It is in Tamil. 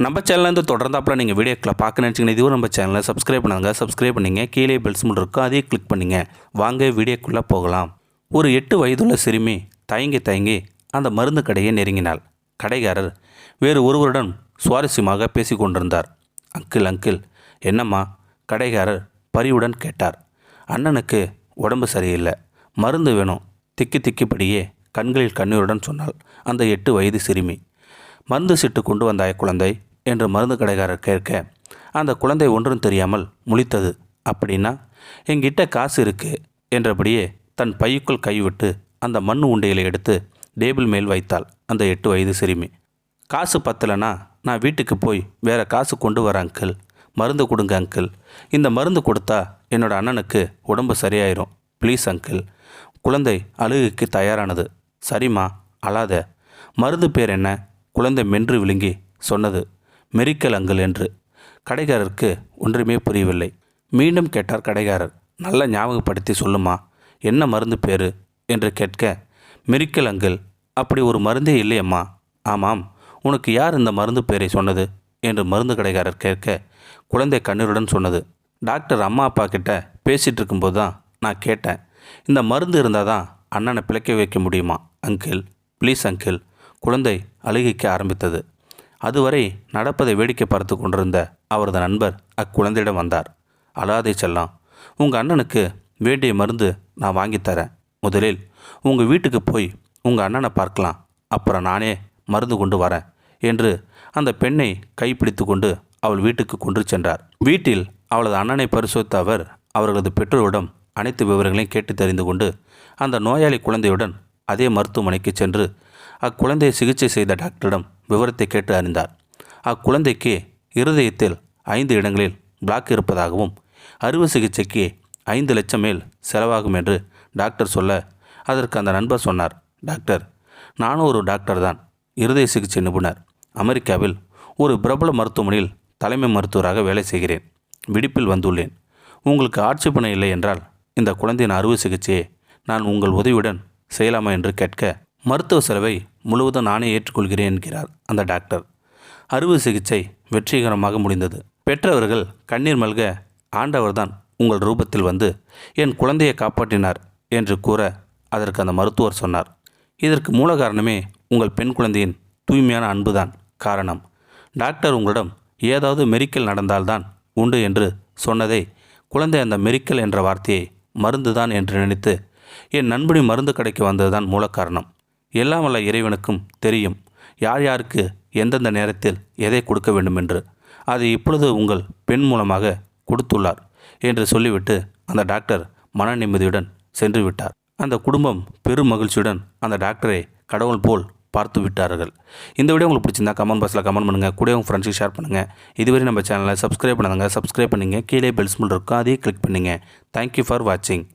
நம்ம சேனல்லேருந்து தொடர்ந்தாப்பில் நீங்கள் வீடியோக்களை பார்க்க நினச்சிங்கன்னா இதுவும் நம்ம சேனலை சப்ஸ்கிரைப் சப்ஸ்கிரைப் பண்ணிங்க. கீழே பெல் சிம்பிள் இருக்கும், அதையும் கிளிக் பண்ணிங்க. வாங்க வீடியோக்குள்ளே போகலாம். ஒரு 8 வயதுள்ள சிறுமி தயங்கி அந்த மருந்து கடையை நெருங்கினாள். கடைக்காரர் வேறு ஒருவருடன் சுவாரஸ்யமாக பேசி கொண்டிருந்தார். அங்கிள் என்னம்மா? கடைக்காரர் பரிவுடன் கேட்டார். அண்ணனுக்கு உடம்பு சரியில்லை, மருந்து வேணும். திக்கிப்படியே கண்களில் கண்ணீருடன் சொன்னாள் அந்த 8 வயது சிறுமி. மருந்து சிட்டு கொண்டு வந்தாய் குழந்தை என்று மருந்து கடைக்காரர் கேட்க, அந்த குழந்தை ஒன்றும் தெரியாமல் முழித்தது. அப்படின்னா என்கிட்ட காசு இருக்குது என்றபடியே தன் பையுக்குள் கைவிட்டு அந்த மண் உண்டைகளை எடுத்து டேபிள் மேல் வைத்தாள் அந்த 8 வயது சிறுமி. காசு பத்தலைன்னா நான் வீட்டுக்கு போய் வேறு காசு கொண்டு வரேன் அங்கிள். மருந்து கொடுங்க அங்கிள். இந்த மருந்து கொடுத்தா என்னோட அண்ணனுக்கு உடம்பு சரியாயிரும். Please uncle. குழந்தை அழுகைக்கு தயாரானது. சரிம்மா, அழாத. மருந்து பேர் என்ன? குழந்தை மென்று விழுங்கி சொன்னது. மெரிக்கல் அங்கிள் என்று. கடைக்காரருக்கு ஒன்றுமே புரியவில்லை. மீண்டும் கேட்டார் கடைக்காரர். நல்ல ஞாபகப்படுத்தி சொல்லுமா, என்ன மருந்து பேர் என்று கேட்க, மெரிக்கல் அங்கிள். அப்படி ஒரு மருந்தே இல்லையம்மா. ஆமாம், உனக்கு யார் இந்த மருந்து பேரை சொன்னது என்று மருந்து கடைக்காரர் கேட்க, குழந்தை கண்ணீருடன் சொன்னது. டாக்டர் அம்மா அப்பா கிட்ட பேசிகிட்டு இருக்கும்போது தான் நான் கேட்டேன். இந்த மருந்து இருந்தால் தான் அண்ணனை பிழைக்க வைக்க முடியுமா அங்கிள்? Please uncle. குழந்தை அழுகைக்க ஆரம்பித்தது. அதுவரை நடப்பதை வேடிக்கை பார்த்து கொண்டிருந்த அவரது நண்பர் அக்குழந்தையிடம் வந்தார். அழாதே செல்லாம், உங்கள் அண்ணனுக்கு வேண்டிய மருந்து நான் வாங்கித்தரேன். முதலில் உங்கள் வீட்டுக்கு போய் உங்கள் அண்ணனை பார்க்கலாம், அப்புறம் நானே மருந்து கொண்டு வரேன் என்று அந்த பெண்ணை கைப்பிடித்து கொண்டு அவள் வீட்டுக்கு கொண்டு சென்றார். வீட்டில் அவளது அண்ணனை பரிசோதித்த அவர் அவர்களது பெற்றோரிடம் அனைத்து விவரங்களையும் கேட்டு தெரிந்து கொண்டு அந்த நோயாளி குழந்தையுடன் அதே மருத்துவமனைக்கு சென்று அக்குழந்தையை சிகிச்சை செய்த டாக்டரிடம் விவரத்தை கேட்டு அறிந்தார். அக்குழந்தைக்கு இருதயத்தில் 5 இடங்களில் பிளாக் இருப்பதாகவும் அறுவை சிகிச்சைக்கு 5 லட்சம் மேல் செலவாகும் என்று டாக்டர் சொல்ல, அதற்கு அந்த நண்பர் சொன்னார், டாக்டர், நானும் ஒரு டாக்டர் தான், இருதய சிகிச்சை நிபுணர். அமெரிக்காவில் ஒரு பிரபல மருத்துவமனையில் தலைமை மருத்துவராக வேலை செய்கிறேன். விடுப்பில் வந்துள்ளேன். உங்களுக்கு ஆட்சேபனை இல்லை என்றால் இந்த குழந்தையின் அறுவை சிகிச்சையை நான் உங்கள் உதவியுடன் செய்யலாமா என்று கேட்க, மருத்துவ செலவை முழுவதும் நானே ஏற்றுக்கொள்கிறேன் என்கிறார் அந்த டாக்டர். அறுவை சிகிச்சை வெற்றிகரமாக முடிந்தது. பெற்றவர்கள் கண்ணீர் மல்க, ஆண்டவர்தான் உங்கள் ரூபத்தில் வந்து என் குழந்தையை காப்பாற்றினார் என்று கூற, அதற்கு அந்த மருத்துவர் சொன்னார், இதற்கு மூல காரணமே உங்கள் பெண் குழந்தையின் தூய்மையான அன்புதான் காரணம். டாக்டர் உங்களிடம் ஏதாவது மெரிக்கல் நடந்தால்தான் உண்டு என்று சொன்னதை குழந்தை அந்த மெரிக்கல் என்ற வார்த்தையை மருந்துதான் என்று நினைத்து என் நண்பனி மருந்து கடைக்கு வந்ததுதான் மூல காரணம். எல்லாம் வல்ல இறைவனுக்கும் தெரியும் யார் யாருக்கு எந்தெந்த நேரத்தில் எதை கொடுக்க வேண்டும் என்று. அதை இப்பொழுது உங்கள் பெண் மூலமாக கொடுத்துள்ளார் என்று சொல்லிவிட்டு அந்த டாக்டர் மன நிம்மதியுடன் சென்று விட்டார். அந்த குடும்பம் பெரும் மகிழ்ச்சியுடன் அந்த டாக்டரை கடவுள் போல் பார்த்து விட்டார்கள். இந்த வீடியோ உங்களுக்கு பிடிச்சிருந்தா கமெண்ட் பாக்ஸில் கமெண்ட் பண்ணுங்கள். கூட உங்கள் ஃப்ரெண்ட்ஸுக்கு ஷேர் பண்ணுங்கள். இதுவரை நம்ம சேனலை சப்ஸ்கிரைப் பண்ணுங்க. சப்ஸ்கிரைப் பண்ணிங்க. கீழே பெல் சிம்பிள் இருக்கும், அதையும் கிளிக் பண்ணிங்க. தேங்க்யூ ஃபார் வாட்சிங்.